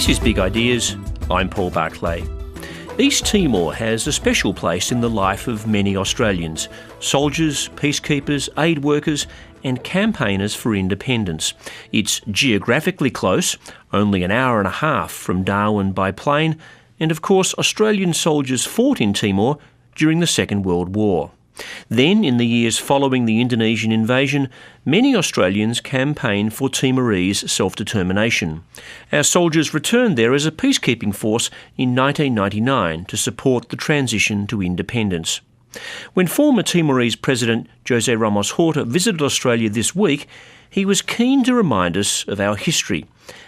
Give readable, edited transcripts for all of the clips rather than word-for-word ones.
This is Big Ideas. I'm Paul Barclay. East Timor has a special place in the life of many Australians: soldiers, peacekeepers, aid workers and campaigners for independence. It's geographically close, only an hour and a half from Darwin by plane, and of course Australian soldiers fought in Timor during the Second World War. Then, in the years following the Indonesian invasion, many Australians campaigned for Timorese self-determination. Our soldiers returned there as a peacekeeping force in 1999 to support the transition to independence. When former Timorese President José Ramos-Horta visited Australia this week, he was keen to remind us of our history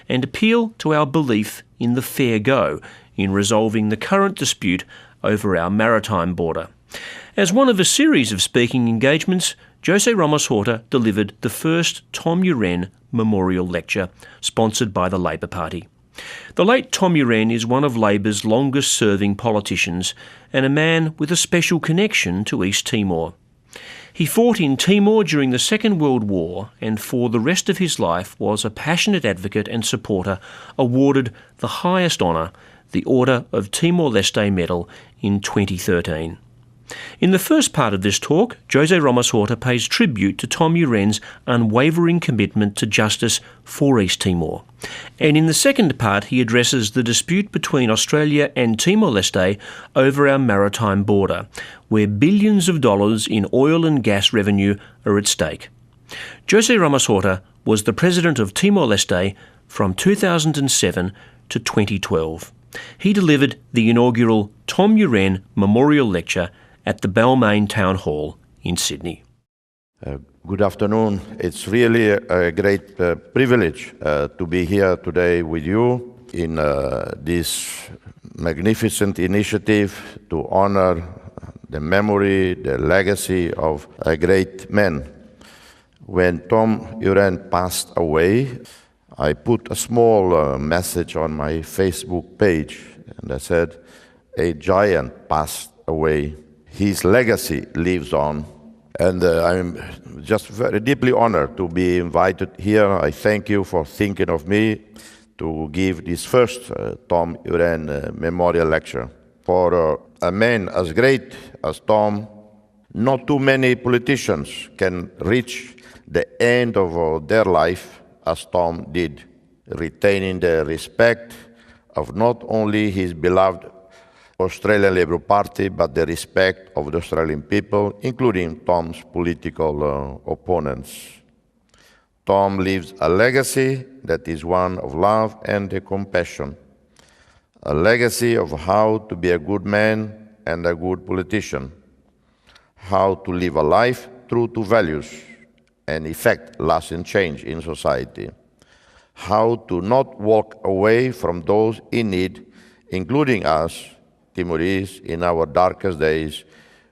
and appeal to our belief in the fair go in resolving the current dispute over our maritime border. As one of a series of speaking engagements, José Ramos-Horta delivered the first Tom Uren Memorial Lecture, sponsored by the Labor Party. The late Tom Uren is one of Labor's longest-serving politicians and a man with a special connection to East Timor. He fought in Timor during the Second World War and for the rest of his life was a passionate advocate and supporter, awarded the highest honour, the Order of Timor Leste Medal, in 2013. In the first part of this talk, José Ramos-Horta pays tribute to Tom Uren's unwavering commitment to justice for East Timor. And in the second part, he addresses the dispute between Australia and Timor-Leste over our maritime border, where billions of dollars in oil and gas revenue are at stake. José Ramos-Horta was the President of Timor-Leste from 2007 to 2012. He delivered the inaugural Tom Uren Memorial Lecture at the Balmain Town Hall in Sydney. Good afternoon. It's really a great privilege to be here today with you in this magnificent initiative to honor the memory, the legacy of a great man. When Tom Uren passed away, I put a small message on my Facebook page, and I said, "A giant passed away. His legacy lives on." And I'm just very deeply honored to be invited here. I thank you for thinking of me to give this first Tom Uren Memorial Lecture. For a man as great as Tom, not too many politicians can reach the end of their life as Tom did, retaining the respect of not only his beloved Australian Labor Party, but the respect of the Australian people, including Tom's political opponents. Tom leaves a legacy that is one of love and compassion, a legacy of how to be a good man and a good politician, how to live a life true to values and effect lasting change in society, how to not walk away from those in need, including us, Timorese, in our darkest days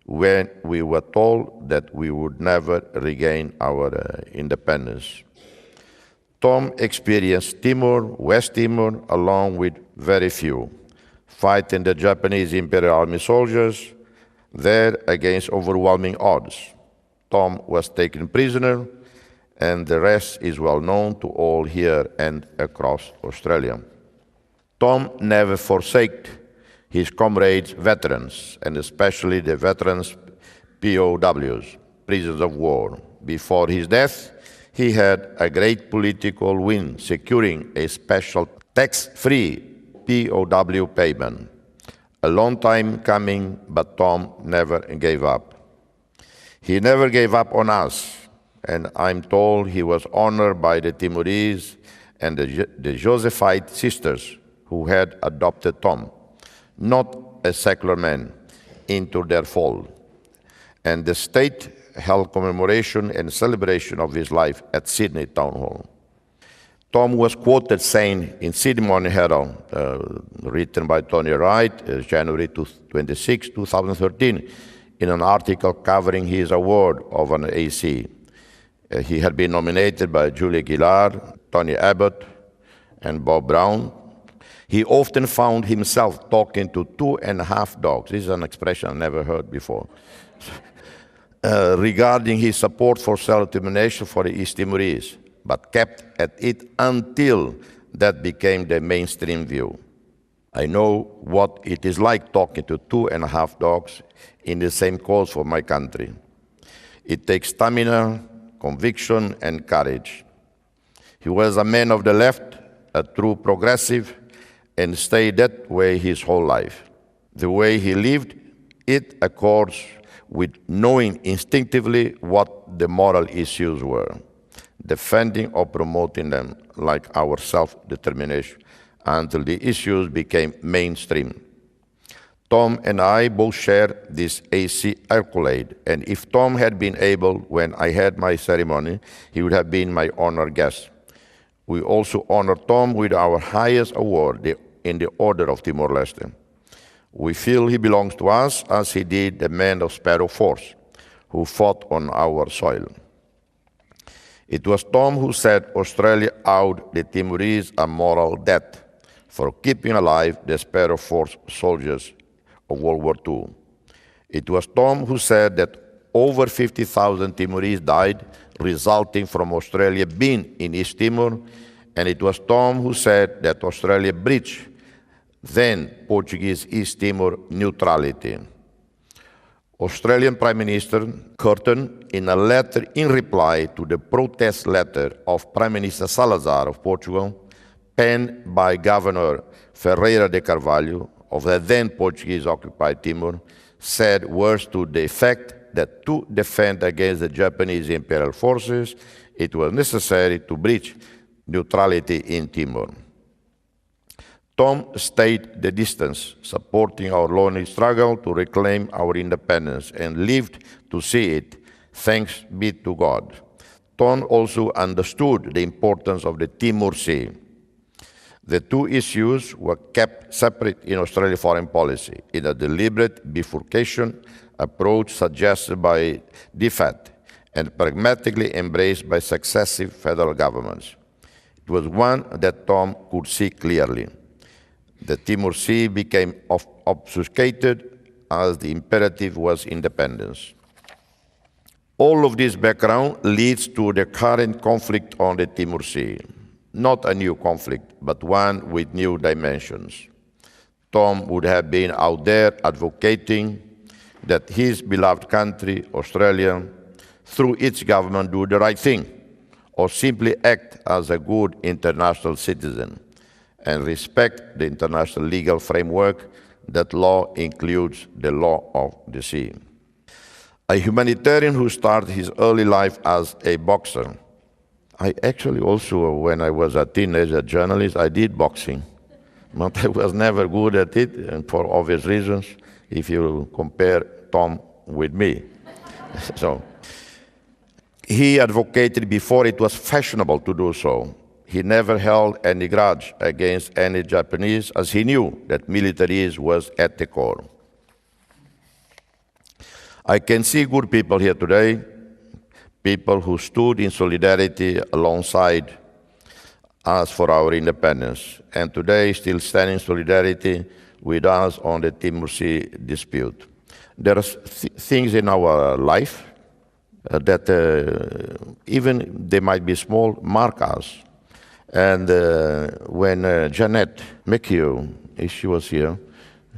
when we were told that we would never regain our independence. Tom experienced Timor, West Timor, along with very few, fighting the Japanese Imperial Army soldiers there against overwhelming odds. Tom was taken prisoner, and the rest is well known to all here and across Australia. Tom never forsaked his comrades, veterans, and especially the veterans POWs, prisoners of war. Before his death, he had a great political win, securing a special tax-free POW payment. A long time coming, but Tom never gave up. He never gave up on us, and I'm told he was honored by the Timorese and the Josephite sisters who had adopted Tom, not a secular man, into their fold. And the state held commemoration and celebration of his life at Sydney Town Hall. Tom was quoted saying in Sydney Morning Herald, written by Tony Wright, January 26, 2013, in an article covering his award of an AC. He had been nominated by Julia Gillard, Tony Abbott, and Bob Brown. He often found himself talking to 2.5 dogs. This is an expression I never heard before. Regarding his support for self-determination for the East Timorese, but kept at it until that became the mainstream view. I know what it is like talking to 2.5 dogs in the same cause for my country. It takes stamina, conviction, and courage. He was a man of the left, a true progressive, and stayed that way his whole life. The way he lived, it accords with knowing instinctively what the moral issues were, defending or promoting them like our self-determination until the issues became mainstream. Tom and I both share this AC accolade, and if Tom had been able when I had my ceremony, he would have been my honored guest. We also honor Tom with our highest award in the Order of Timor Leste. We feel he belongs to us as he did the men of Sparrow Force who fought on our soil. It was Tom who said Australia owed the Timorese a moral debt for keeping alive the Sparrow Force soldiers of World War II. It was Tom who said that over 50,000 Timorese died resulting from Australia being in East Timor, and it was Tom who said that Australia breached then Portuguese East Timor neutrality. Australian Prime Minister Curtin, in a letter in reply to the protest letter of Prime Minister Salazar of Portugal, penned by Governor Ferreira de Carvalho of the then Portuguese-occupied Timor, said words to the effect that to defend against the Japanese imperial forces, it was necessary to breach neutrality in Timor. Tom stayed the distance, supporting our lonely struggle to reclaim our independence, and lived to see it, thanks be to God. Tom also understood the importance of the Timor Sea. The two issues were kept separate in Australian foreign policy, in a deliberate bifurcation approach suggested by DFAT and pragmatically embraced by successive federal governments. It was one that Tom could see clearly. The Timor Sea became obfuscated as the imperative was independence. All of this background leads to the current conflict on the Timor Sea. Not a new conflict, but one with new dimensions. Tom would have been out there advocating that his beloved country, Australia, through its government, do the right thing, or simply act as a good international citizen and respect the international legal framework that law includes the law of the sea. A humanitarian who started his early life as a boxer. I actually also, when I was a teenager journalist, I did boxing, but I was never good at it, and for obvious reasons, if you compare Tom with me. So, he advocated before it was fashionable to do so. He never held any grudge against any Japanese, as he knew that militarism was at the core. I can see good people here today, people who stood in solidarity alongside us for our independence, and today still stand in solidarity with us on the Timor Sea dispute. There are things in our life that even they might be small, mark us. And when Janet McHugh, if she was here,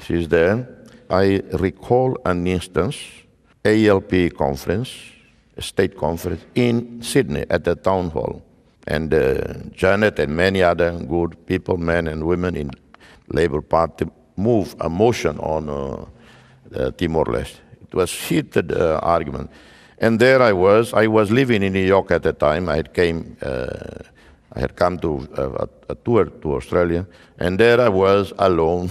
she's there, I recall an instance, ALP conference, a state conference in Sydney at the town hall. And Janet and many other good people, men and women in Labour Party, moved a motion on Timor-Leste. It was heated argument. And there I was living in New York at the time. I had come to a tour to Australia, and there I was alone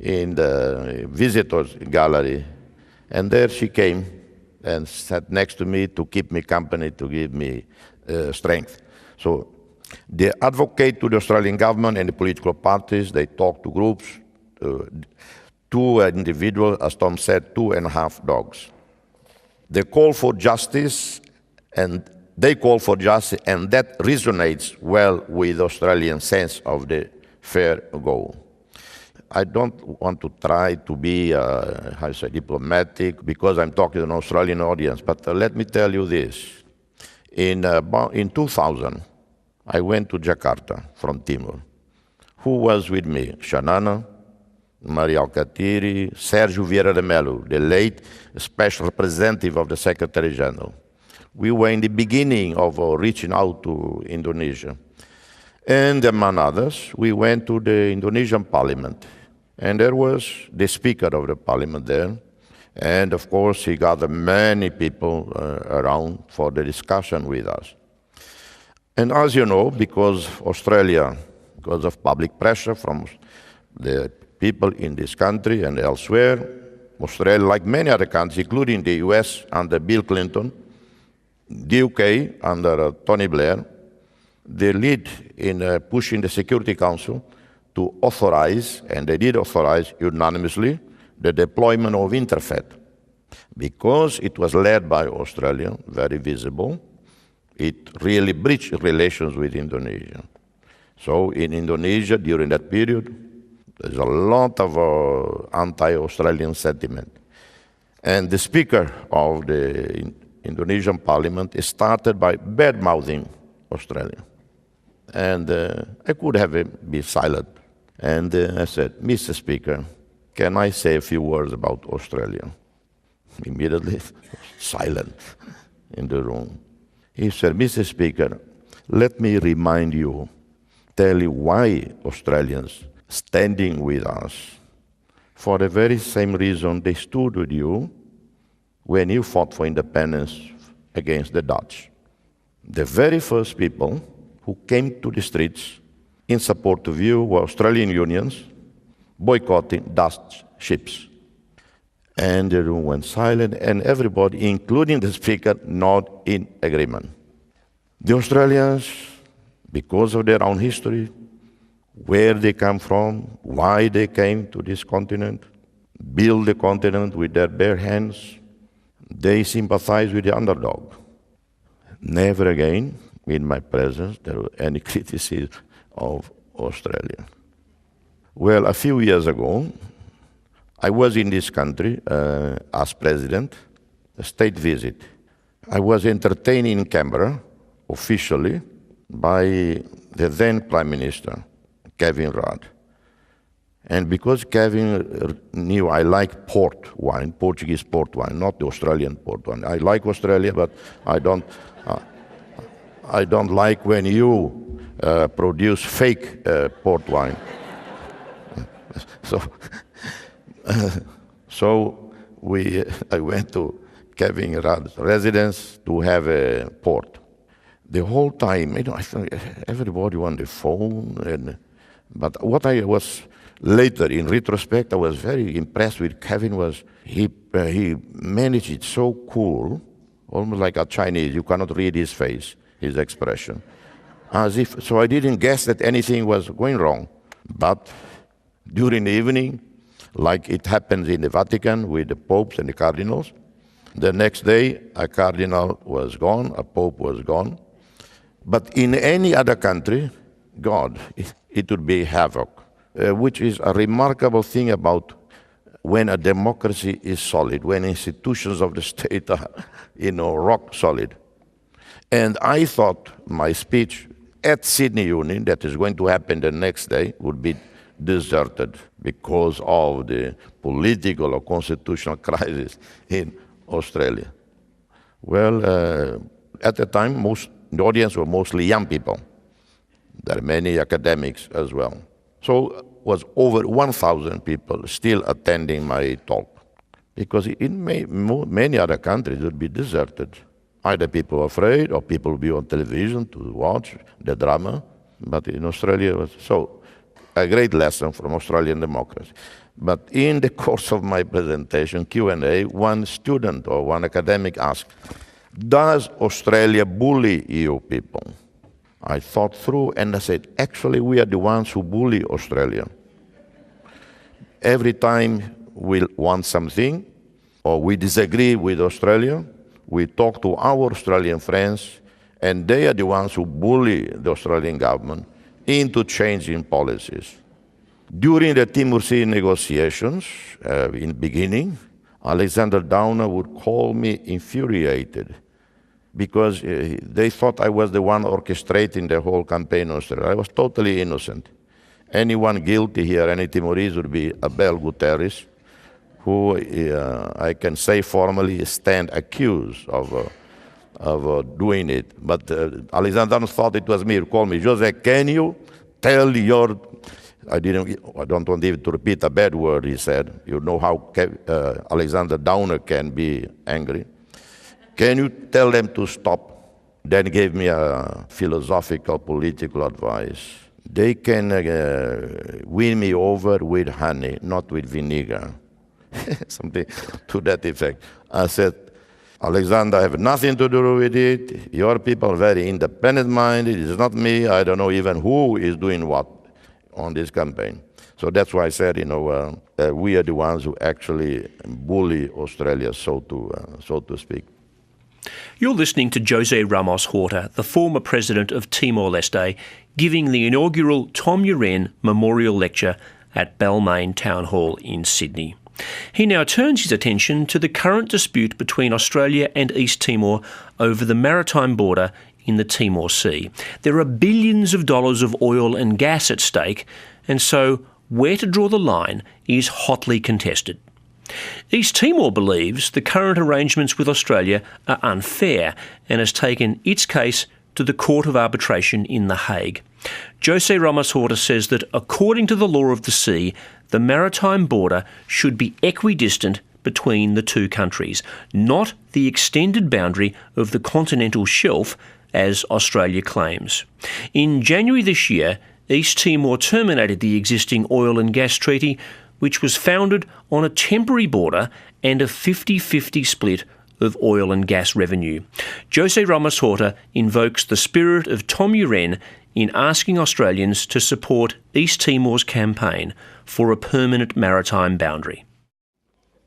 in the visitors gallery. And there she came and sat next to me to keep me company, to give me strength. So they advocate to the Australian government and the political parties. They talk to groups, to individuals, as Tom said, 2.5 dogs. They call for justice, and that resonates well with the Australian sense of the fair go. I don't want to try to be, diplomatic, because I'm talking to an Australian audience, but let me tell you this. In 2000, I went to Jakarta from Timor. Who was with me? Xanana, Maria Alcatiri, Sérgio Vieira de Melo, the late special representative of the Secretary General. We were in the beginning of reaching out to Indonesia. And among others, we went to the Indonesian parliament. And there was the speaker of the parliament there. And of course, he gathered many people around for the discussion with us. And as you know, because of public pressure from the people in this country and elsewhere, Australia, like many other countries, including the US under Bill Clinton, the UK under Tony Blair, they lead in pushing the Security Council to authorize, and they did authorize unanimously, the deployment of Interfed. Because it was led by Australia, very visible, it really breached relations with Indonesia. So in Indonesia, during that period, there's a lot of anti-Australian sentiment. And the speaker of the Indonesian parliament started by bad-mouthing Australia. And I could have been silent. And I said, Mr. Speaker, can I say a few words about Australia? Immediately, silent in the room. He said, Mr. Speaker, let me remind you, tell you why Australians standing with us, for the very same reason they stood with you when you fought for independence against the Dutch. The very first people who came to the streets in support of you were Australian unions boycotting Dutch ships. And the room went silent, and everybody, including the speaker, not in agreement. The Australians, because of their own history, where they come from, why they came to this continent, build the continent with their bare hands, they sympathize with the underdog. Never again, in my presence, there was any criticism of Australia. Well, a few years ago, I was in this country as president, a state visit. I was entertained in Canberra, officially, by the then Prime Minister, Kevin Rudd. And because Kevin knew I like port wine, Portuguese port wine, not the Australian port wine. I like Australia, but I don't like when you produce fake port wine. So I went to Kevin Rudd's residence to have a port. The whole time, I thought everybody on the phone. But what I was later, in retrospect, I was very impressed with Kevin was he managed it so cool, almost like a Chinese. You cannot read his face, his expression. So I didn't guess that anything was going wrong. But during the evening, like it happens in the Vatican with the popes and the cardinals, the next day a cardinal was gone, a pope was gone. But in any other country, it would be havoc, which is a remarkable thing about when a democracy is solid, when institutions of the state are, rock solid. And I thought my speech at Sydney Union, that is going to happen the next day, would be deserted because of the political or constitutional crisis in Australia. Well, at the time, the audience were mostly young people. There are many academics as well. So it was over 1,000 people still attending my talk. Because in many other countries it would be deserted. Either people were afraid or people would be on television to watch the drama. But in Australia it was so a great lesson from Australian democracy. But in the course of my presentation, Q&A, one student or one academic asked, does Australia bully you people? I thought through and I said, actually we are the ones who bully Australia. Every time we want something or we disagree with Australia, we talk to our Australian friends and they are the ones who bully the Australian government into changing policies. During the Timorese negotiations, in the beginning, Alexander Downer would call me infuriated because they thought I was the one orchestrating the whole campaign in Australia. I was totally innocent. Anyone guilty here, any Timorese, would be Abel Guterres, who I can say formally stand accused of doing it. But Alexander thought it was me. He called me, José, can you tell your... I don't want even to repeat a bad word, he said. You know how Alexander Downer can be angry. Can you tell them to stop? Then gave me a philosophical, political advice. They can win me over with honey, not with vinegar. Something to that effect. I said, Alexander, I have nothing to do with it. Your people are very independent-minded. It's not me. I don't know even who is doing what on this campaign. So that's why I said, we are the ones who actually bully Australia, so to speak. You're listening to José Ramos-Horta, the former President of Timor Leste, giving the inaugural Tom Uren Memorial Lecture at Balmain Town Hall in Sydney. He now turns his attention to the current dispute between Australia and East Timor over the maritime border in the Timor Sea. There are billions of dollars of oil and gas at stake, and so where to draw the line is hotly contested. East Timor believes the current arrangements with Australia are unfair and has taken its case to the Court of Arbitration in The Hague. José Ramos-Horta says that according to the law of the sea, the maritime border should be equidistant between the two countries, not the extended boundary of the continental shelf as Australia claims. In January this year, East Timor terminated the existing oil and gas treaty, which was founded on a temporary border and a 50-50 split of oil and gas revenue. José Ramos-Horta invokes the spirit of Tom Uren in asking Australians to support East Timor's campaign for a permanent maritime boundary.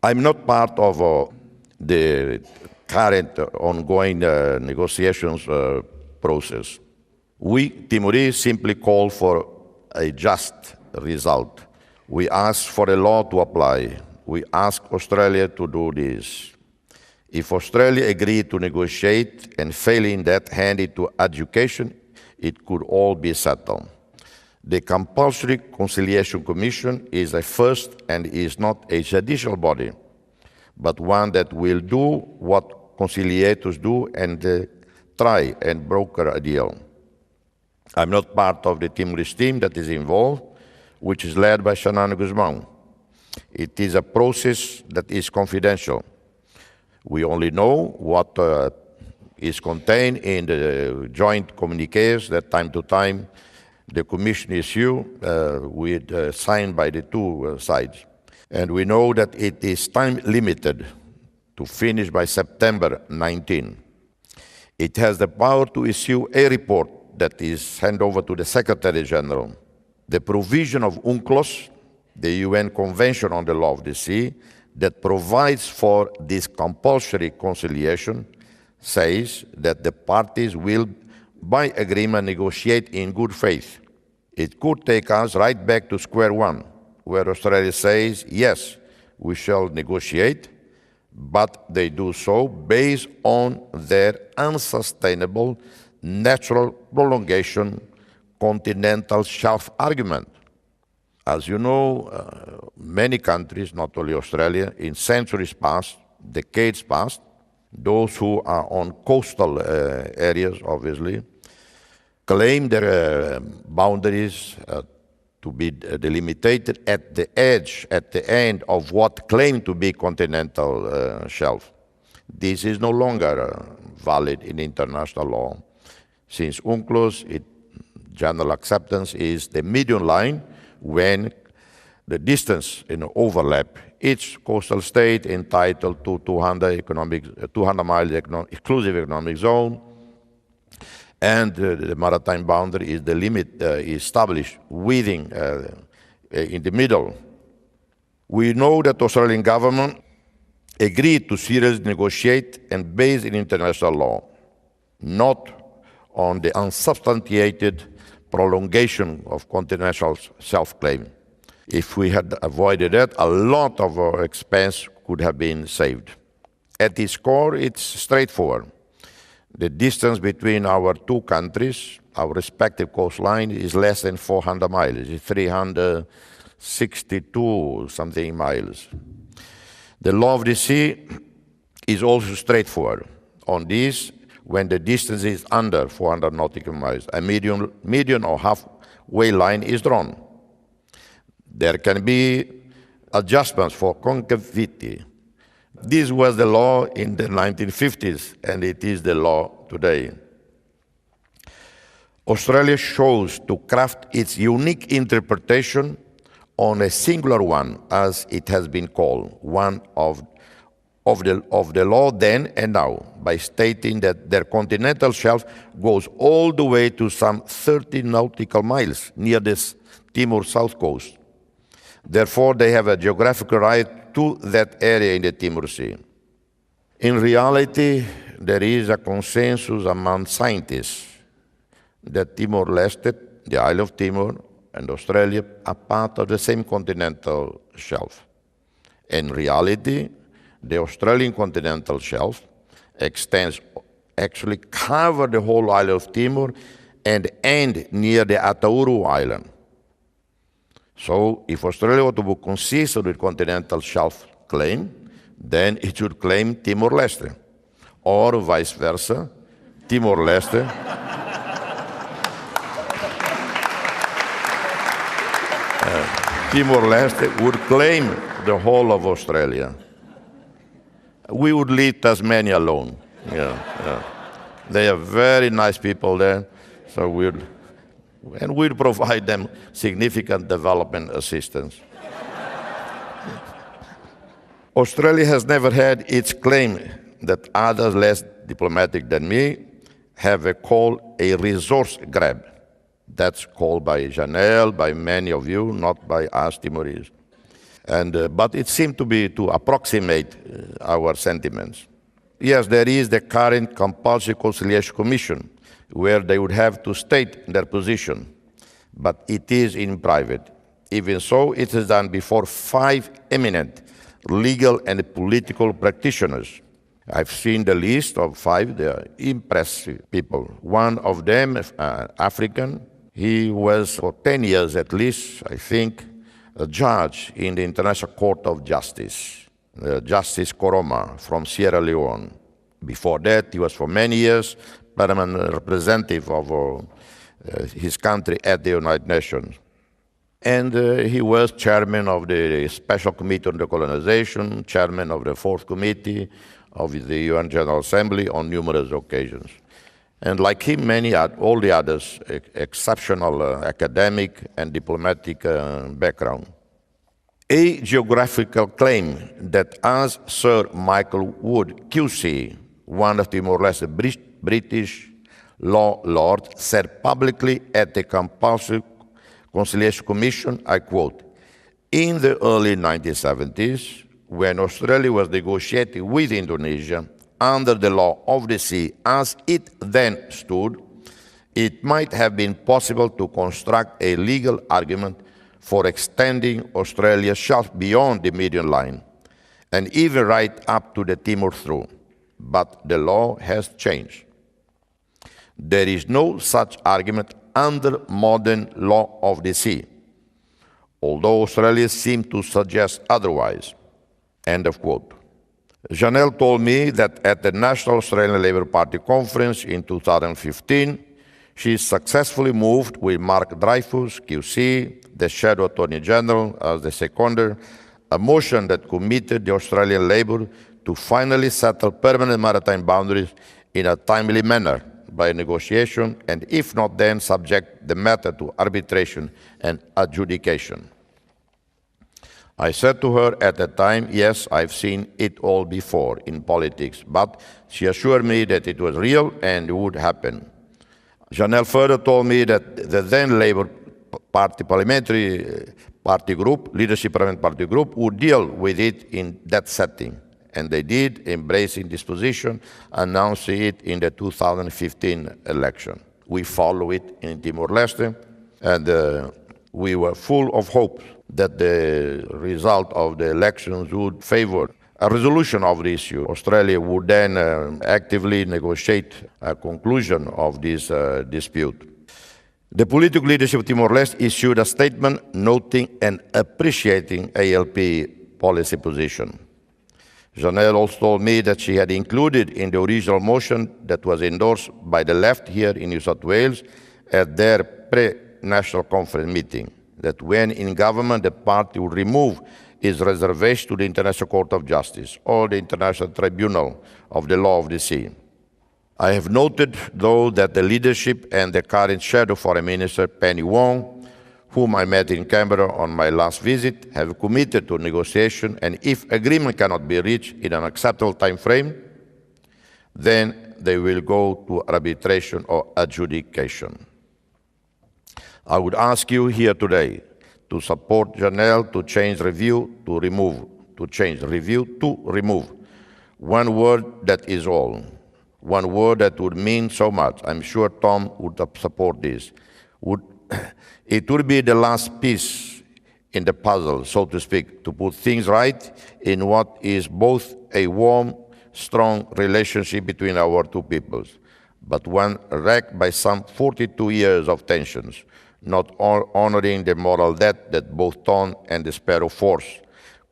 I'm not part of the current ongoing negotiations process. We, Timorese, simply call for a just result. We ask for a law to apply. We ask Australia to do this. If Australia agreed to negotiate and failing that hand it to education, it could all be settled. The Compulsory Conciliation Commission is a first and is not a judicial body, but one that will do what conciliators do and try and broker a deal. I'm not part of the Timorese team that is involved, which is led by Xanana Guzmão. It is a process that is confidential. We only know what is contained in the joint communiques that time to time the Commission issue signed by the two sides. And we know that it is time limited to finish by September 19. It has the power to issue a report that is handed over to the Secretary General. The provision of UNCLOS, the UN Convention on the Law of the Sea, that provides for this compulsory conciliation, says that the parties will, by agreement, negotiate in good faith. It could take us right back to square one, where Australia says, yes, we shall negotiate, but they do so based on their unsustainable natural prolongation continental shelf argument. As you know, many countries, not only Australia, in centuries past, decades past, those who are on coastal areas, obviously, claim their boundaries to be delimited at the edge, at the end of what claimed to be continental shelf. This is no longer valid in international law, since UNCLOS, general acceptance, is the median line when the distance overlap. Each coastal state entitled to 200-mile exclusive economic zone, and the maritime boundary is the limit established within, in the middle. We know that the Australian government agreed to seriously negotiate and based in international law, not on the unsubstantiated prolongation of continental self-claim. If we had avoided that, a lot of our expense could have been saved. At its core, it's straightforward. The distance between our two countries, our respective coastline, is less than 400 miles. It's 362 something miles. The law of the sea is also straightforward. On this, when the distance is under 400 nautical miles, a median or halfway line is drawn. There can be adjustments for concavity. This was the law in the 1950s, and it is the law today. Australia chose to craft its unique interpretation on a singular one, as it has been called, one of the law then and now, by stating that their continental shelf goes all the way to some 30 nautical miles near the Timor south coast. Therefore, they have a geographical right to that area in the Timor Sea. In reality, there is a consensus among scientists that Timor Leste, the Isle of Timor, and Australia are part of the same continental shelf. In reality, the Australian continental shelf actually covers the whole Isle of Timor and end near the Atauru Island. So, if Australia were to consider the continental shelf claim, then it should claim Timor Leste, or vice versa, Timor Leste. Timor Leste would claim the whole of Australia. We would leave Tasmania alone. Yeah. They are very nice people there, so we'd provide them significant development assistance. Australia has never had its claim that others less diplomatic than me have called a resource grab. That's called by Janelle, by many of you, not by us Timorese. But it seemed to approximate our sentiments. Yes, there is the current Compulsory Conciliation Commission, where they would have to state their position, but it is in private. Even so, it is done before 5 eminent legal and political practitioners. I've seen the list of 5, they are impressive people. One of them, African, he was for 10 years at least, I think, a judge in the International Court of Justice, Justice Koroma from Sierra Leone. Before that, he was for many years permanent representative of his country at the United Nations. And he was chairman of the Special Committee on Decolonization, chairman of the 4th Committee of the UN General Assembly on numerous occasions. And like him, all the others, exceptional academic and diplomatic background. A geographical claim that, as Sir Michael Wood, QC, one of Timor-Leste British law lord, said publicly at the Compulsory Conciliation Commission, I quote, "In the early 1970s, when Australia was negotiating with Indonesia under the law of the sea as it then stood, it might have been possible to construct a legal argument for extending Australia's shelf beyond the median line, and even right up to the Timor Through. But the law has changed. There is no such argument under modern law of the sea, although Australia seemed to suggest otherwise." End of quote. Janelle told me that at the National Australian Labour Party conference in 2015, she successfully moved with Mark Dreyfus, QC, the Shadow Attorney General as the seconder, a motion that committed the Australian Labour to finally settle permanent maritime boundaries in a timely manner by negotiation, and if not then, subject the matter to arbitration and adjudication. I said to her at the time, yes, I've seen it all before in politics, but she assured me that it was real and would happen. Janelle further told me that the then Labour Party Parliamentary Party Group, Leadership Parliament Party Group, would deal with it in that setting. And they did, embracing this position, announcing it in the 2015 election. We follow it in Timor-Leste, and we were full of hope that the result of the elections would favor a resolution of the issue. Australia would then actively negotiate a conclusion of this dispute. The political leadership of Timor-Leste issued a statement noting and appreciating ALP policy position. Janelle also told me that she had included in the original motion that was endorsed by the left here in New South Wales at their pre-national conference meeting, that when in government the party would remove its reservation to the International Court of Justice or the International Tribunal of the Law of the Sea. I have noted, though, that the leadership and the current Shadow Foreign Minister, Penny Wong, whom I met in Canberra on my last visit, have committed to negotiation, and if agreement cannot be reached in an acceptable time frame, then they will go to arbitration or adjudication. I would ask you here today to support Janelle to change review to remove, to change review to remove. One word that is all. One word that would mean so much. I'm sure Tom would support this. It would be the last piece in the puzzle, so to speak, to put things right in what is both a warm, strong relationship between our two peoples, but one wrecked by some 42 years of tensions, not honoring the moral debt that both Tom and the Sparrow Force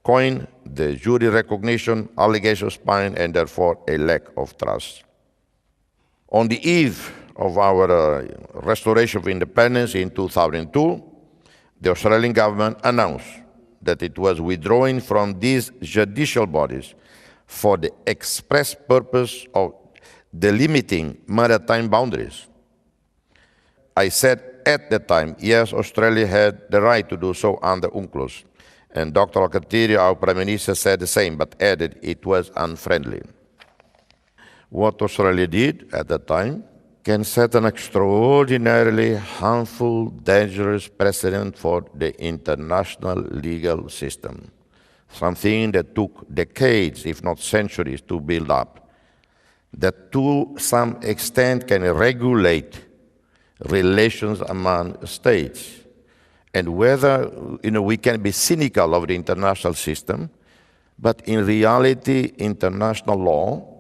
coined, the jury recognition, allegation spine, and therefore a lack of trust. On the eve of our restoration of independence in 2002, the Australian government announced that it was withdrawing from these judicial bodies for the express purpose of delimiting maritime boundaries. I said at the time, yes, Australia had the right to do so under UNCLOS, and Dr. Alcatiri, our Prime Minister, said the same, but added it was unfriendly. What Australia did at that time can set an extraordinarily harmful, dangerous precedent for the international legal system, something that took decades, if not centuries, to build up, that to some extent can regulate relations among states. And whether we can be cynical of the international system, but in reality, international law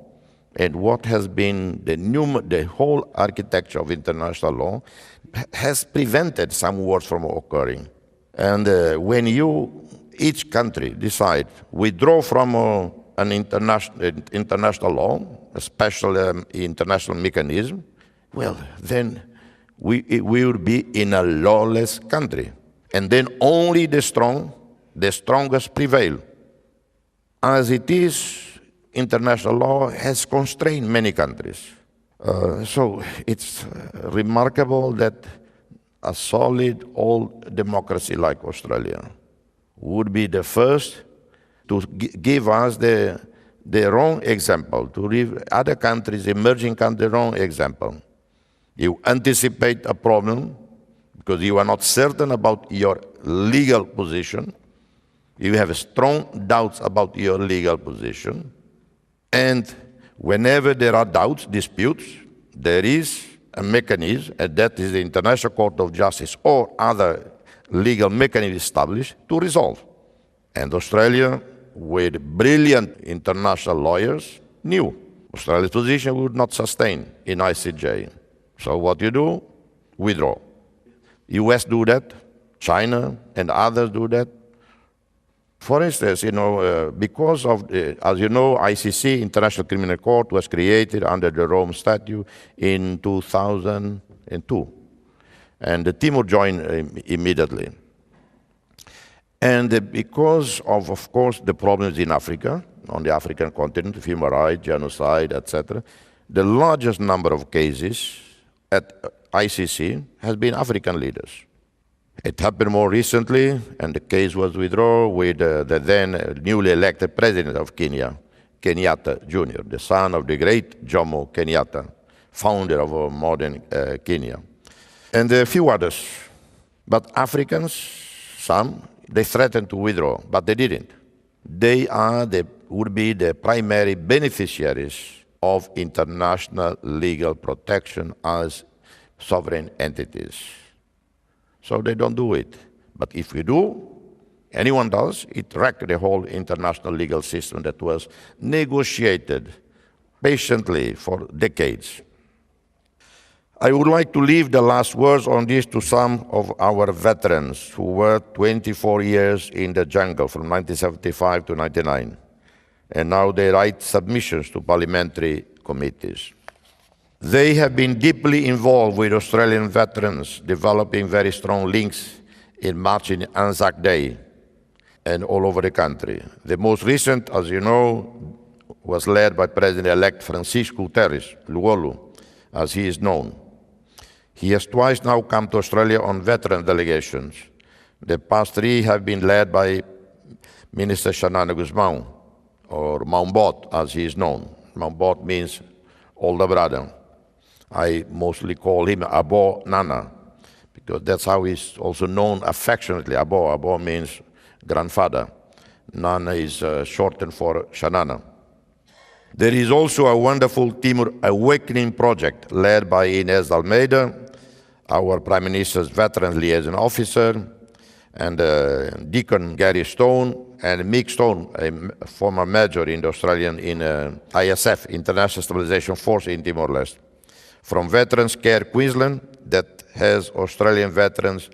and what has been the whole architecture of international law has prevented some wars from occurring. And when each country decide withdraw from an international law, a special international mechanism, well, then we will be in a lawless country. And then only the strongest prevail. As it is, international law has constrained many countries. So it's remarkable that a solid old democracy like Australia would be the first to give us the wrong example, to give other countries, emerging countries, the wrong example. You anticipate a problem because you are not certain about your legal position. You have strong doubts about your legal position. And whenever there are doubts, disputes, there is a mechanism, and that is the International Court of Justice or other legal mechanism established to resolve. And Australia, with brilliant international lawyers, knew Australia's position would not sustain in ICJ. So what you do? Withdraw. US do that, China and others do that. For instance, because of, as you know, ICC, International Criminal Court, was created under the Rome Statute in 2002. And the Timor joined immediately. And because of course, the problems in Africa, on the African continent, human rights, genocide, etc., the largest number of cases at ICC has been African leaders. It happened more recently, and the case was withdrawn with the then newly elected president of Kenya, Kenyatta Jr., the son of the great Jomo Kenyatta, founder of modern Kenya, and a few others. But Africans, some, they threatened to withdraw, but they didn't. They would be the primary beneficiaries of international legal protection as sovereign entities. So they don't do it. But if we do, anyone does, it wrecked the whole international legal system that was negotiated patiently for decades. I would like to leave the last words on this to some of our veterans who were 24 years in the jungle from 1975 to 99, and now they write submissions to parliamentary committees. They have been deeply involved with Australian veterans, developing very strong links in marching Anzac Day and all over the country. The most recent, as you know, was led by President-elect Francisco Guterres, Luolu, as he is known. He has twice now come to Australia on veteran delegations. The past three have been led by Minister Xanana Guzmão, or Maumbot, as he is known. Maumbot means older brother. I mostly call him Abo Nana, because that's how he's also known affectionately. Abo. Abo means grandfather. Nana is shortened for Xanana. There is also a wonderful Timor Awakening project led by Inés Almeida, our Prime Minister's Veterans Liaison Officer, and Deacon Gary Stone, and Mick Stone, a former major in the Australian ISF, International Stabilisation Force in Timor Leste. From Veterans Care Queensland, that has Australian veterans,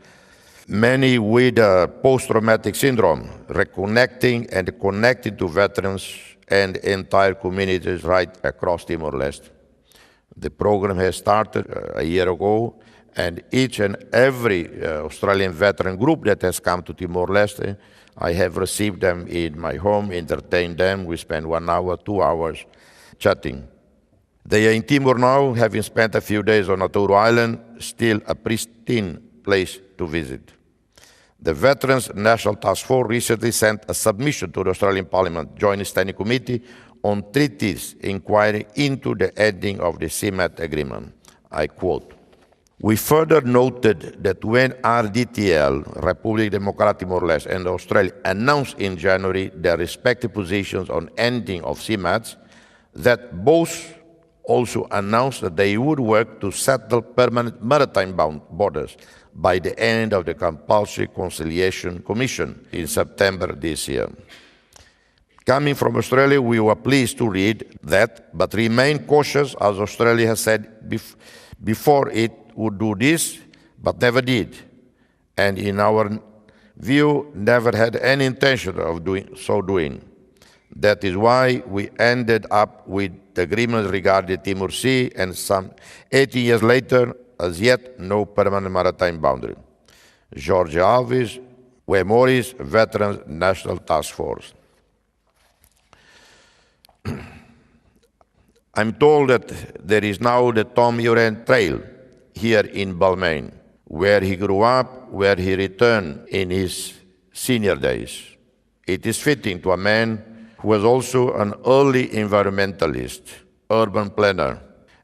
many with post-traumatic syndrome, reconnecting and connecting to veterans and entire communities right across Timor-Leste. The program has started a year ago, and each and every Australian veteran group that has come to Timor-Leste, I have received them in my home, entertained them. We spend 1 hour, 2 hours chatting. They are in Timor now, having spent a few days on Nauru Island, still a pristine place to visit. The Veterans National Task Force recently sent a submission to the Australian Parliament Joint Standing Committee on treaties inquiring into the ending of the CMAT agreement. I quote, "We further noted that when RDTL, Republic Democratic Timor-Leste, and Australia announced in January their respective positions on ending of CMATs, that both also announced that they would work to settle permanent maritime borders by the end of the Compulsory Conciliation Commission in September this year. Coming from Australia, we were pleased to read that, but remain cautious, as Australia has said before it would do this, but never did, and in our view, never had any intention of doing. That is why we ended up with the agreement regarding Timor Sea, and some 80 years later, as yet no permanent maritime boundary." Jorge Alves, Morris, Veterans National Task Force. I'm told that there is now the Tom Uren Trail here in Balmain, where he grew up, where he returned in his senior days. It is fitting to a man who was also an early environmentalist, urban planner,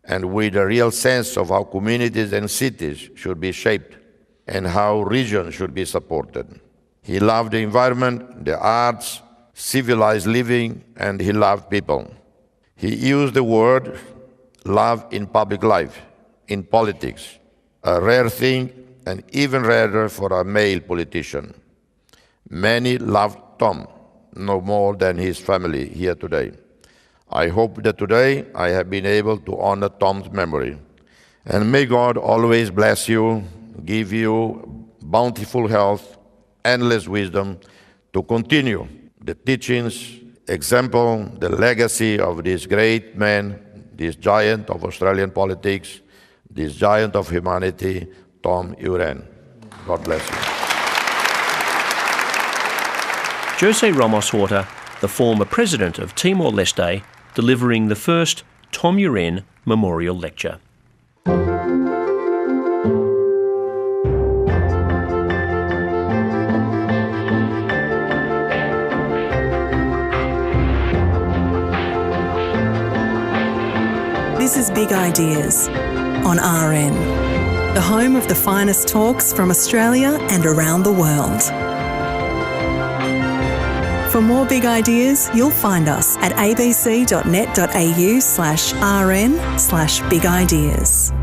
and with a real sense of how communities and cities should be shaped and how regions should be supported. He loved the environment, the arts, civilized living, and he loved people. He used the word love in public life, in politics, a rare thing and even rarer for a male politician. Many loved Tom, no more than his family here today. I hope that today I have been able to honor Tom's memory. And may God always bless you, give you bountiful health, endless wisdom to continue the teachings, example, the legacy of this great man, this giant of Australian politics, this giant of humanity, Tom Uren. God bless you. José Ramos-Horta, the former President of Timor Leste, delivering the first Tom Uren Memorial Lecture. This is Big Ideas on RN, the home of the finest talks from Australia and around the world. For more big ideas, you'll find us at abc.net.au/rn/big ideas.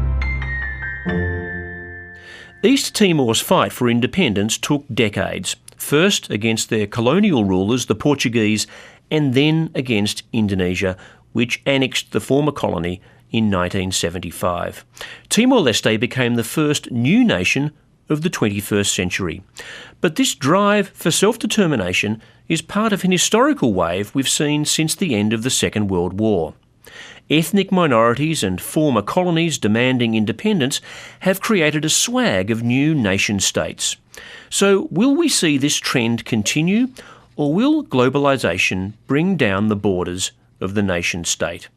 East Timor's fight for independence took decades. first against their colonial rulers, the Portuguese, and then against Indonesia, which annexed the former colony in 1975. Timor Leste became the first new nation of the 21st century. But this drive for self-determination is part of an historical wave we've seen since the end of the Second World War. Ethnic minorities and former colonies demanding independence have created a swag of new nation-states. So will we see this trend continue, or will globalisation bring down the borders of the nation-state?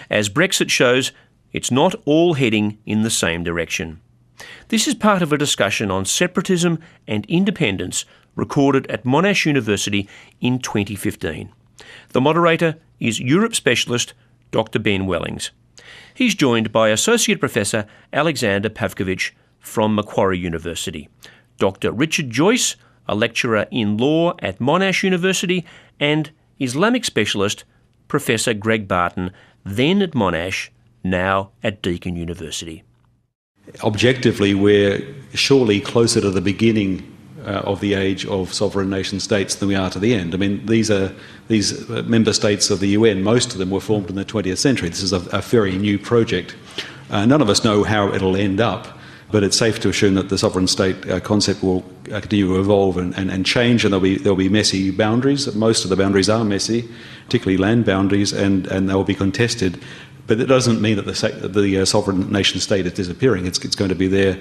As Brexit shows, it's not all heading in the same direction. This is part of a discussion on separatism and independence recorded at Monash University in 2015. The moderator is Europe specialist Dr. Ben Wellings. He's joined by Associate Professor Alexander Pavkovich from Macquarie University, Dr. Richard Joyce, a lecturer in law at Monash University, and Islamic specialist Professor Greg Barton, then at Monash, now at Deakin University. Objectively, we're surely closer to the beginning of the age of sovereign nation states than we are to the end. I mean, these member states of the UN, most of them were formed in the 20th century. This is a very new project. None of us know how it'll end up, but it's safe to assume that the sovereign state concept will continue to evolve and change, and there'll be messy boundaries. Most of the boundaries are messy, particularly land boundaries, and they'll be contested. But it doesn't mean that the sovereign nation state is disappearing. It's going to be there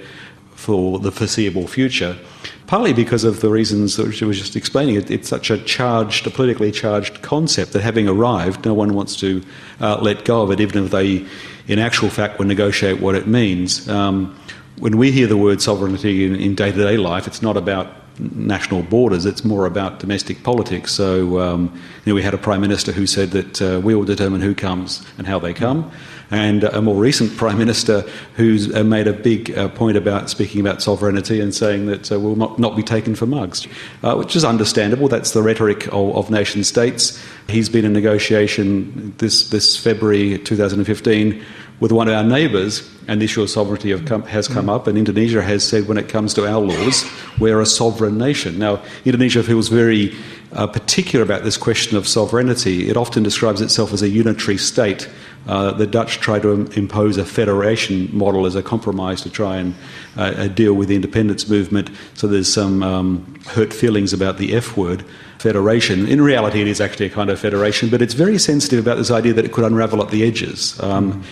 for the foreseeable future, partly because of the reasons that she was just explaining. It's such a politically charged concept that, having arrived, no one wants to let go of it, even if they, in actual fact, will negotiate what it means. When we hear the word sovereignty in day-to-day life, it's not about national borders, it's more about domestic politics. So we had a Prime Minister who said that we will determine who comes and how they come, and a more recent Prime Minister who's made a big point about speaking about sovereignty and saying that we'll not be taken for mugs, which is understandable. That's the rhetoric of nation states. He's been in negotiation this February 2015 with one of our neighbours, and the issue of sovereignty has come up, and Indonesia has said, when it comes to our laws, we're a sovereign nation. Now, Indonesia feels very particular about this question of sovereignty. It often describes itself as a unitary state. The Dutch tried to impose a federation model as a compromise to try and deal with the independence movement, so there's some hurt feelings about the F word, federation. In reality, it is actually a kind of federation, but it's very sensitive about this idea that it could unravel at the edges.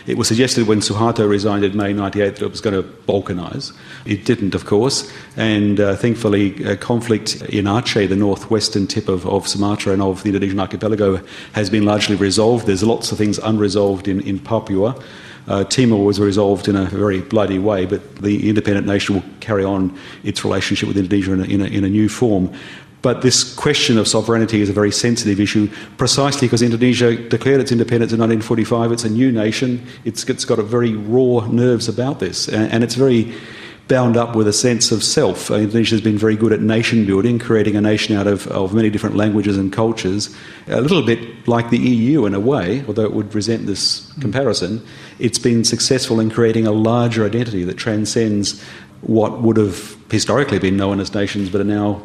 It was suggested when Suharto resigned in May 98 that it was going to balkanise. It didn't, of course, and thankfully conflict in Aceh, the northwestern tip of Sumatra and of the Indonesian archipelago, has been largely resolved. There's lots of things unresolved in Papua. Timor was resolved in a very bloody way, but the independent nation will carry on its relationship with Indonesia in a new form. But this question of sovereignty is a very sensitive issue, precisely because Indonesia declared its independence in 1945. It's a new nation. It's got a very raw nerves about this, and it's very bound up with a sense of self. Indonesia has been very good at nation building, creating a nation out of many different languages and cultures, a little bit like the EU in a way, although it would resent this comparison. It's been successful in creating a larger identity that transcends what would have historically been known as nations but are now,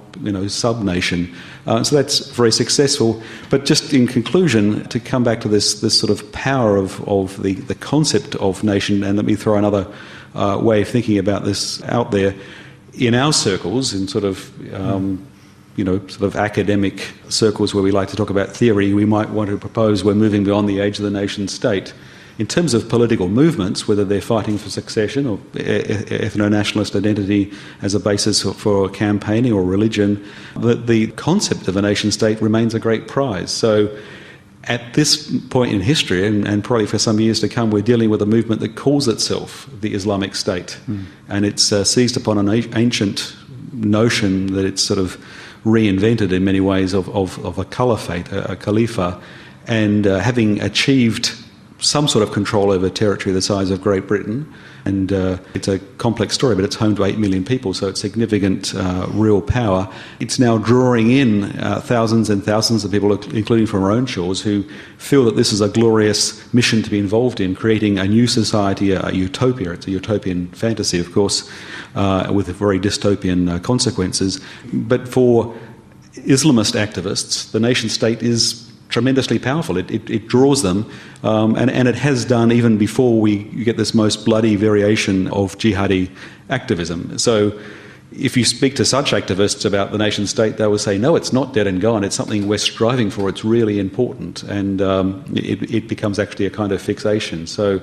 sub-nation. So that's very successful. But just in conclusion, to come back to this sort of power of the concept of nation, and let me throw another way of thinking about this out there. In our circles, in sort of academic circles where we like to talk about theory, we might want to propose we're moving beyond the age of the nation state. In terms of political movements, whether they're fighting for succession or ethno-nationalist identity as a basis for campaigning or religion, the concept of a nation-state remains a great prize. So at this point in history, and probably for some years to come, we're dealing with a movement that calls itself the Islamic State. And it's seized upon an ancient notion that it's sort of reinvented in many ways of a caliphate, a khalifa, and having achieved some sort of control over territory the size of Great Britain, and it's a complex story, but it's home to 8 million people, so it's significant real power. It's now drawing in thousands and thousands of people, including from our own shores, who feel that this is a glorious mission to be involved in, creating a new society, a utopia. It's a utopian fantasy, of course, with very dystopian consequences. But for Islamist activists, the nation state is tremendously powerful. It draws them, and it has done even before we get this most bloody variation of jihadi activism. So if you speak to such activists about the nation state, they will say, no, it's not dead and gone. It's something we're striving for. It's really important. And it becomes actually a kind of fixation. So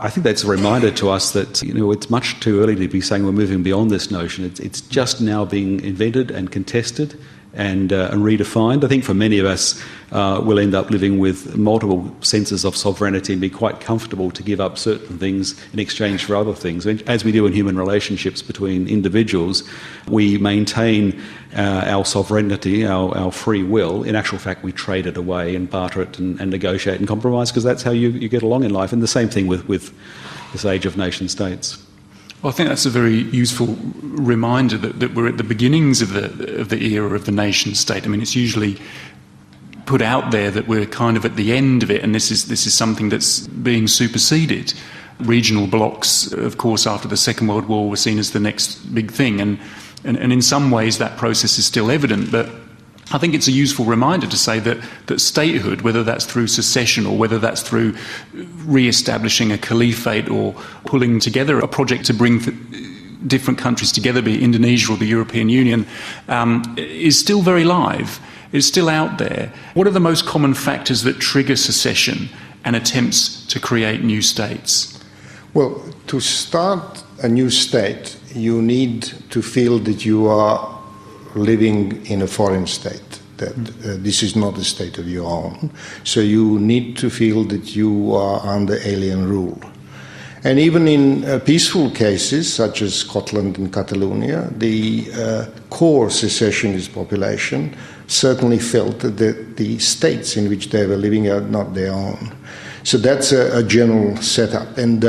I think that's a reminder to us that, it's much too early to be saying we're moving beyond this notion. It's just now being invented and contested and redefined. I think for many of us, we'll end up living with multiple senses of sovereignty and be quite comfortable to give up certain things in exchange for other things. As we do in human relationships between individuals, we maintain our sovereignty, our free will. In actual fact, we trade it away and barter it and negotiate and compromise, because that's how you get along in life. And the same thing with this age of nation states. Well, I think that's a very useful reminder that we're at the beginnings of the era of the nation state. I mean, it's usually put out there that we're kind of at the end of it, and this is something that's being superseded. Regional blocs, of course, after the Second World War, were seen as the next big thing, and in some ways that process is still evident, but I think it's a useful reminder to say that statehood, whether that's through secession or whether that's through re-establishing a caliphate or pulling together a project to bring different countries together, be it Indonesia or the European Union, is still very live. It's still out there. What are the most common factors that trigger secession and attempts to create new states? Well, to start a new state, you need to feel that you are living in a foreign state, that this is not a state of your own. So you need to feel that you are under alien rule. And even in peaceful cases, such as Scotland and Catalonia, the core secessionist population certainly felt that the states in which they were living are not their own. So that's a general setup. And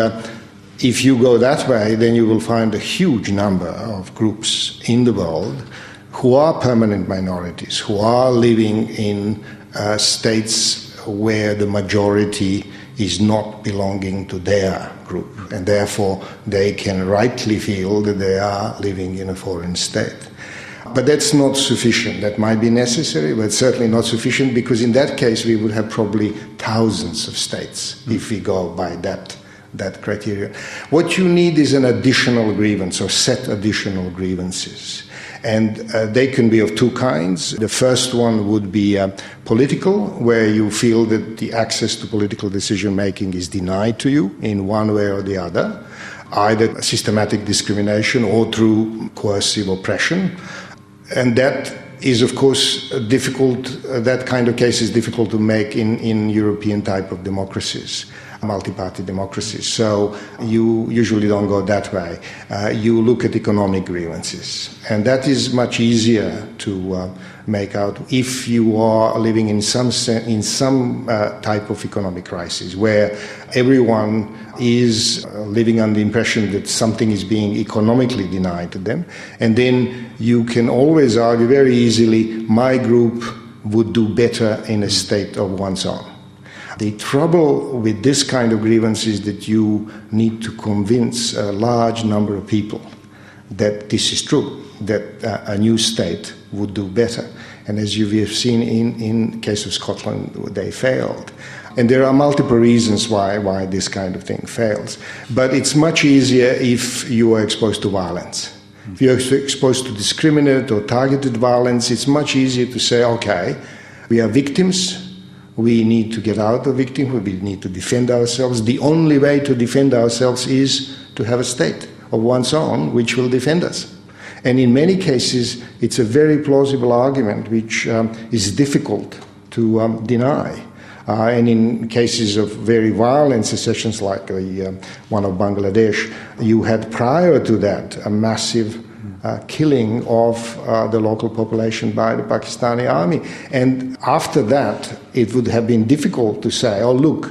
if you go that way, then you will find a huge number of groups in the world who are permanent minorities, who are living in states where the majority is not belonging to their group, and therefore they can rightly feel that they are living in a foreign state. But that's not sufficient. That might be necessary, but certainly not sufficient, because in that case we would have probably thousands of states if we go by that criteria. What you need is an additional grievance, or set additional grievances. And they can be of two kinds. The first one would be political, where you feel that the access to political decision-making is denied to you in one way or the other, either systematic discrimination or through coercive oppression. And that is, of course, difficult. That kind of case is difficult to make in European type of democracies, multi-party democracies. So you usually don't go that way. You look at economic grievances, and that is much easier to make out if you are living in some type of economic crisis where everyone is living on the impression that something is being economically denied to them, and then you can always argue very easily, my group would do better in a state of one's own. The trouble with this kind of grievance is that you need to convince a large number of people that this is true, that a new state would do better. And as you have seen in the case of Scotland, they failed. And there are multiple reasons why this kind of thing fails. But it's much easier if you are exposed to violence. If you're exposed to discriminate or targeted violence, it's much easier to say, okay, we are victims. We need to get out of victimhood. We need to defend ourselves. The only way to defend ourselves is to have a state of one's own which will defend us. And in many cases, it's a very plausible argument which is difficult to deny. And in cases of very violent secessions like the one of Bangladesh, you had prior to that a massive killing of the local population by the Pakistani army. And after that, it would have been difficult to say, oh, look,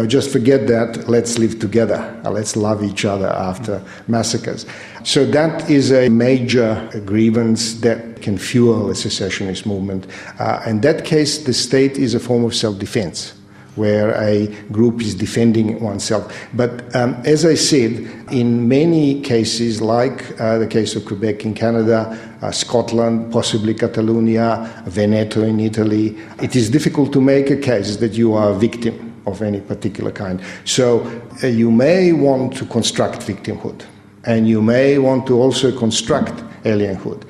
just forget that, let's live together, let's love each other after massacres. So that is a major grievance that can fuel a secessionist movement. In that case, the state is a form of self-defense, where a group is defending oneself. But as I said, in many cases, like the case of Quebec in Canada, Scotland, possibly Catalonia, Veneto in Italy, it is difficult to make a case that you are a victim of any particular kind. So you may want to construct victimhood, and you may want to also construct alienhood.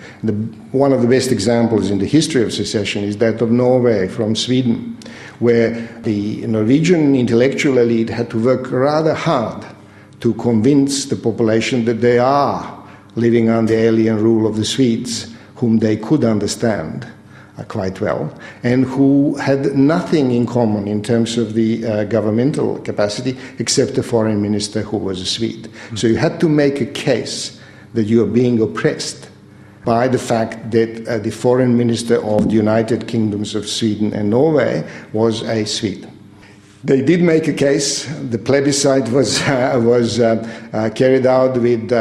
One of the best examples in the history of secession is that of Norway from Sweden, where the Norwegian intellectual elite had to work rather hard to convince the population that they are living under alien rule of the Swedes, whom they could understand quite well, and who had nothing in common in terms of the governmental capacity except a foreign minister who was a Swede. So you had to make a case that you are being oppressed by the fact that the foreign minister of the United Kingdoms of Sweden and Norway was a Swede. They did make a case. The plebiscite was carried out with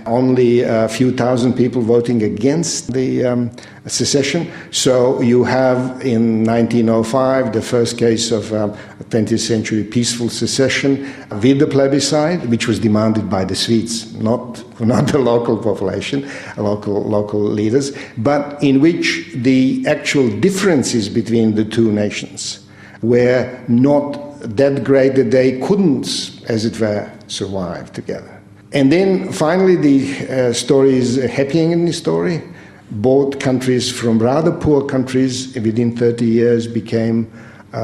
only a few thousand people voting against the secession. So you have in 1905 the first case of 20th century peaceful secession with the plebiscite, which was demanded by the Swedes, not the local population, local leaders, but in which the actual differences between the two nations were not that great that they couldn't, as it were, survive together. And then finally the story is a happy ending story. Both countries from rather poor countries within 30 years became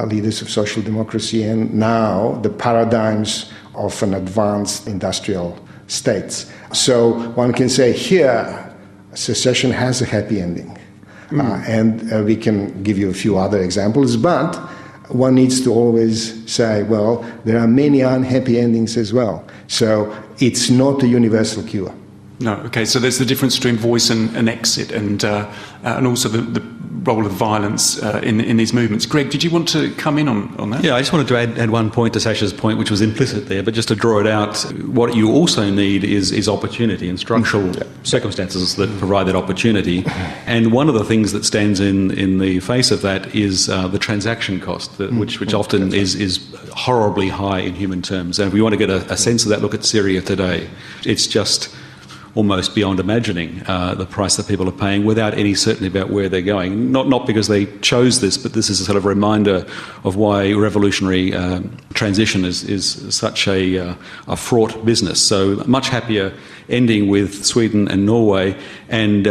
leaders of social democracy, and now the paradigms of an advanced industrial states. So one can say here secession has a happy ending. And we can give you a few other examples, but one needs to always say, well, there are many unhappy endings as well. So it's not a universal cure. No, okay, so there's the difference between voice and exit, and also the role of violence in these movements. Greg, did you want to come in on that? Yeah, I just wanted to add one point to Sasha's point, which was implicit there, but just to draw it out, what you also need is opportunity and structural circumstances that provide that opportunity. And one of the things that stands in the face of that is the transaction cost, which often is horribly high in human terms. And if we want to get a sense of that, look at Syria today. It's just almost beyond imagining the price that people are paying without any certainty about where they're going. Not because they chose this, but this is a sort of reminder of why revolutionary transition is such a fraught business. So much happier ending with Sweden and Norway, and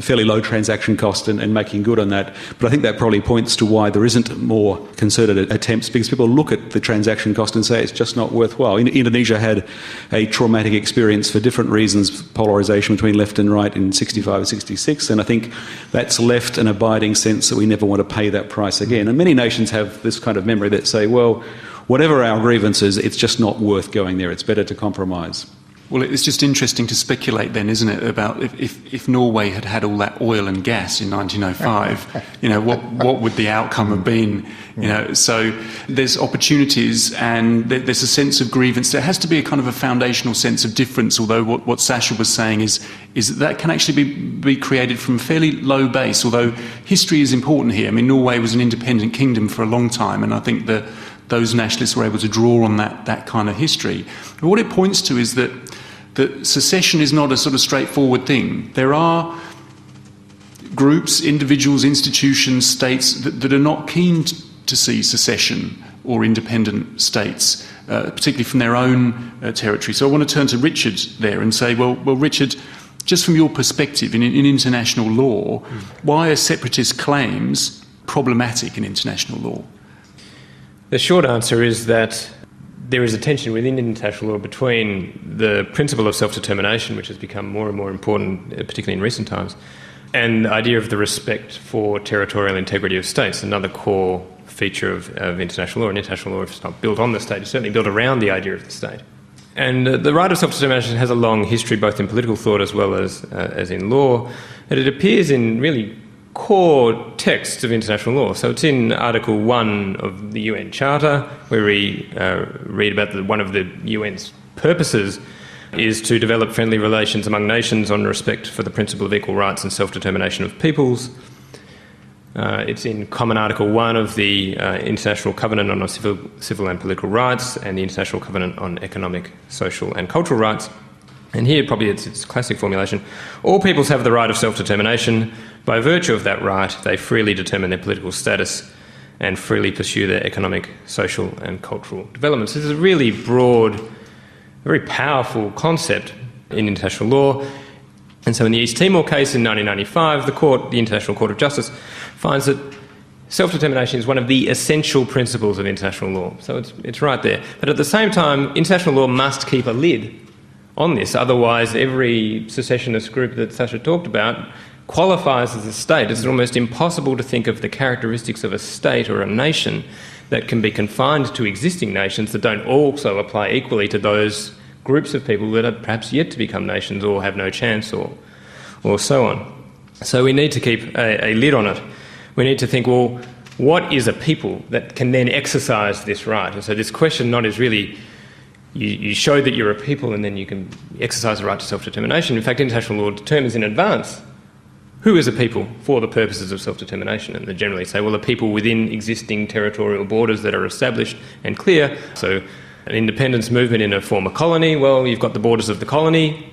fairly low transaction cost and making good on that. But I think that probably points to why there isn't more concerted attempts, because people look at the transaction cost and say it's just not worthwhile. Indonesia had a traumatic experience for different reasons, polarisation between left and right in 65 and 66, and I think that's left an abiding sense that we never want to pay that price again. And many nations have this kind of memory that say, well, whatever our grievances, it's just not worth going there. It's better to compromise. Well, it's just interesting to speculate then, isn't it, about if Norway had had all that oil and gas in 1905, what would the outcome have been? So there's opportunities and there's a sense of grievance. There has to be a kind of a foundational sense of difference, although what Sasha was saying is that can actually be created from a fairly low base, although history is important here. I mean, Norway was an independent kingdom for a long time, and I think that those nationalists were able to draw on that kind of history. But what it points to is that secession is not a sort of straightforward thing. There are groups, individuals, institutions, states that are not keen to see secession or independent states, particularly from their own territory. So I want to turn to Richard there and say, well, Richard, just from your perspective in international law, why are separatist claims problematic in international law? The short answer is that there is a tension within international law between the principle of self-determination, which has become more and more important, particularly in recent times, and the idea of the respect for territorial integrity of states, another core feature of international law. And international law is not built on the state, it's certainly built around the idea of the state. And the right of self-determination has a long history, both in political thought as well as in law, and it appears in really core texts of international law. So it's in Article 1 of the UN Charter, where we read about one of the UN's purposes is to develop friendly relations among nations on respect for the principle of equal rights and self-determination of peoples. It's in Common Article 1 of the International Covenant on Civil and Political Rights and the International Covenant on Economic, Social and Cultural Rights. And here probably it's its classic formulation. All peoples have the right of self-determination. By virtue of that right, they freely determine their political status and freely pursue their economic, social and cultural developments. This is a really broad, very powerful concept in international law. And so in the East Timor case in 1995, the International Court of Justice finds that self-determination is one of the essential principles of international law. So it's right there. But at the same time, international law must keep a lid on this. Otherwise, every secessionist group that Sasha talked about qualifies as a state. It's almost impossible to think of the characteristics of a state or a nation that can be confined to existing nations that don't also apply equally to those groups of people that are perhaps yet to become nations or have no chance or so on. So we need to keep a lid on it. We need to think, well, what is a people that can then exercise this right? And so this question not is really you show that you're a people and then you can exercise the right to self-determination. In fact, international law determines in advance who is a people for the purposes of self-determination. And they generally say, well, a people within existing territorial borders that are established and clear. So an independence movement in a former colony, well, you've got the borders of the colony.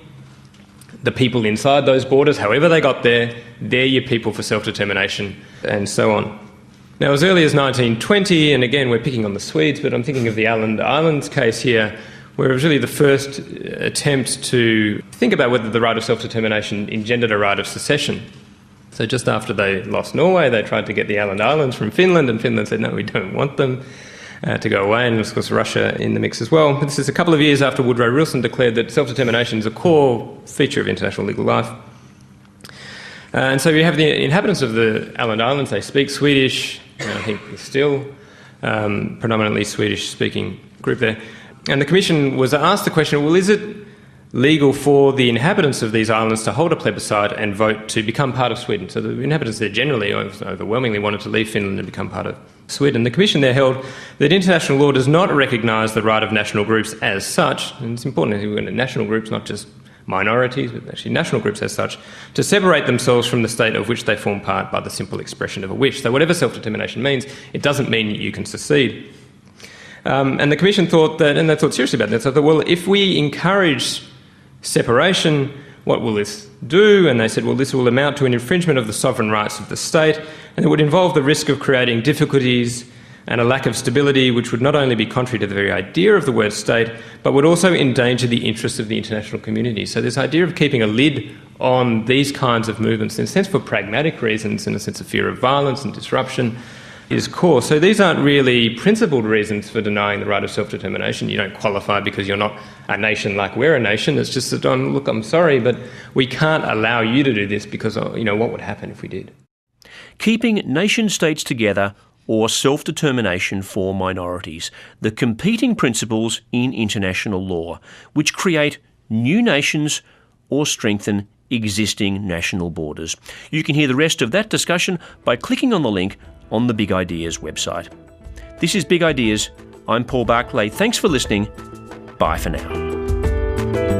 The people inside those borders, however they got there, they're your people for self-determination and so on. Now, as early as 1920, and again, we're picking on the Swedes, but I'm thinking of the Åland Islands case here, where it was really the first attempt to think about whether the right of self-determination engendered a right of secession. So just after they lost Norway, they tried to get the Åland Islands from Finland, and Finland said, no, we don't want them to go away, and of course Russia in the mix as well. But this is a couple of years after Woodrow Wilson declared that self-determination is a core feature of international legal life. And so you have the inhabitants of the Åland Islands, they speak Swedish, and I think still predominantly Swedish-speaking group there. And the Commission was asked the question, well, is it legal for the inhabitants of these islands to hold a plebiscite and vote to become part of Sweden? So the inhabitants there generally, overwhelmingly, wanted to leave Finland and become part of Sweden. The Commission there held that international law does not recognise the right of national groups as such, and it's important that we're in national groups, not just minorities, but actually national groups as such, to separate themselves from the state of which they form part by the simple expression of a wish. So whatever self-determination means, it doesn't mean you can secede. And the Commission thought that, and they thought seriously about that, so they thought, well, if we encourage separation, what will this do? And they said, well, this will amount to an infringement of the sovereign rights of the state, and it would involve the risk of creating difficulties and a lack of stability which would not only be contrary to the very idea of the word state, but would also endanger the interests of the international community. So this idea of keeping a lid on these kinds of movements, in a sense for pragmatic reasons, in a sense of fear of violence and disruption, is core. So these aren't really principled reasons for denying the right of self-determination. You don't qualify because you're not a nation like we're a nation. It's just that, look, I'm sorry, but we can't allow you to do this because, what would happen if we did? Keeping nation-states together or self-determination for minorities, the competing principles in international law, which create new nations or strengthen existing national borders. You can hear the rest of that discussion by clicking on the link on the Big Ideas website. This is Big Ideas. I'm Paul Barclay. Thanks for listening. Bye for now.